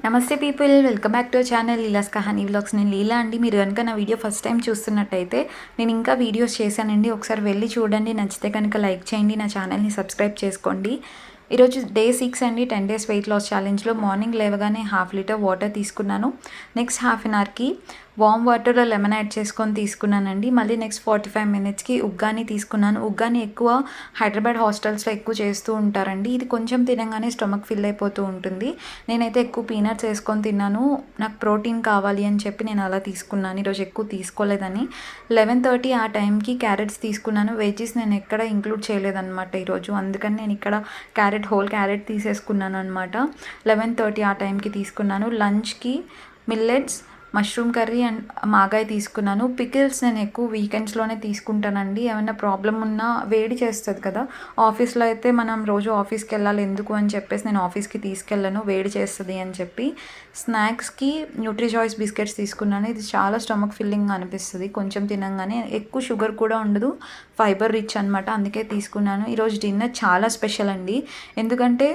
నమస్తే people, welcome back to channel Leela's Kahani vlogs. నేను లీలా అండి. మీరు కనుక నా వీడియో ఫస్ట్ టైం చూస్తున్నట్టయితే నేను ఇంకా వీడియోస్ చేశానండి, ఒకసారి వెళ్ళి చూడండి. నచ్చితే కనుక లైక్ చేయండి, నా ఛానల్ని సబ్స్క్రైబ్ చేసుకోండి. ఈరోజు డే 6 అండి, 10 days వెయిట్ లాస్ ఛాలెంజ్లో. మార్నింగ్ లేవగానే 1/2 లీటర్ వాటర్ తీసుకున్నాను. నెక్స్ట్ హాఫ్ అన్ అవర్కి వామ్ వాటర్లో లెమన్ యాడ్ చేసుకొని తీసుకున్నానండి. మళ్ళీ నెక్స్ట్ 45 minutesకి ఉగ్గాని తీసుకున్నాను. ఉగ్గాని ఎక్కువ హైదరాబాద్ హాస్టల్స్లో ఎక్కువ చేస్తూ ఉంటారండి. ఇది కొంచెం తినగానే స్టమక్ ఫిల్ అయిపోతూ ఉంటుంది. నేనైతే ఎక్కువ పీనట్స్ వేసుకొని తిన్నాను. నాకు ప్రోటీన్ కావాలి అని చెప్పి నేను అలా తీసుకున్నాను. ఈరోజు ఎక్కువ తీసుకోలేదని 11:30 ఆ టైంకి క్యారెట్స్ తీసుకున్నాను. వెజ్జెస్ నేను ఎక్కడ ఇంక్లూడ్ చేయలేదన్నమాట ఈరోజు, అందుకని నేను ఇక్కడ హోల్ క్యారెట్ తీసేసుకున్నాను అనమాట. 11:30 ఆ టైంకి తీసుకున్నాను. లంచ్కి మిల్లెట్స్, మష్రూమ్ కర్రీ అండ్ మాగాయ తీసుకున్నాను. పికిల్స్ నేను ఎక్కువ వీకెండ్స్లోనే తీసుకుంటానండి. ఏమైనా ప్రాబ్లం ఉన్నా వేడి చేస్తుంది కదా, ఆఫీస్లో అయితే మనం రోజు ఆఫీస్కి వెళ్ళాలి ఎందుకు అని చెప్పేసి నేను ఆఫీస్కి తీసుకెళ్ళను, వేడి చేస్తుంది అని చెప్పి. స్నాక్స్కి న్యూట్రిచాయిస్ బిస్కెట్స్ తీసుకున్నాను. ఇది చాలా స్టమక్ ఫిల్లింగ్ అనిపిస్తుంది కొంచెం తినంగానే. ఎక్కువ షుగర్ కూడా ఉండదు, ఫైబర్ రిచ్ అనమాట, అందుకే తీసుకున్నాను. ఈరోజు డిన్నర్ చాలా స్పెషల్ అండి. ఎందుకంటే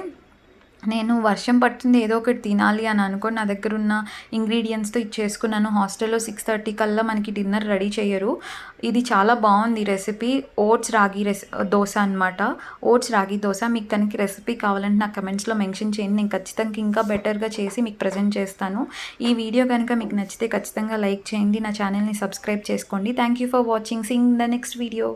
నేను వర్షం పడుతుంది ఏదో ఒకటి తినాలి అని అనుకోని నా దగ్గర ఉన్న ఇంగ్రీడియంట్స్తో ఇది చేసుకున్నాను. హాస్టల్లో 6:30 కల్లా మనకి డిన్నర్ రెడీ చేయరు. ఇది చాలా బాగుంది రెసిపీ. ఓట్స్ రాగి దోశ అనమాట. ఓట్స్ రాగి దోశ. మీకు కనుక రెసిపీ కావాలంటే నాకు కమెంట్స్లో మెన్షన్ చేయండి, నేను ఖచ్చితంగా ఇంకా బెటర్గా చేసి మీకు ప్రజెంట్ చేస్తాను. ఈ వీడియో కనుక మీకు నచ్చితే ఖచ్చితంగా లైక్ చేయండి, నా ఛానల్ని సబ్స్క్రైబ్ చేసుకోండి. Thank you for watching. Seeing the next video.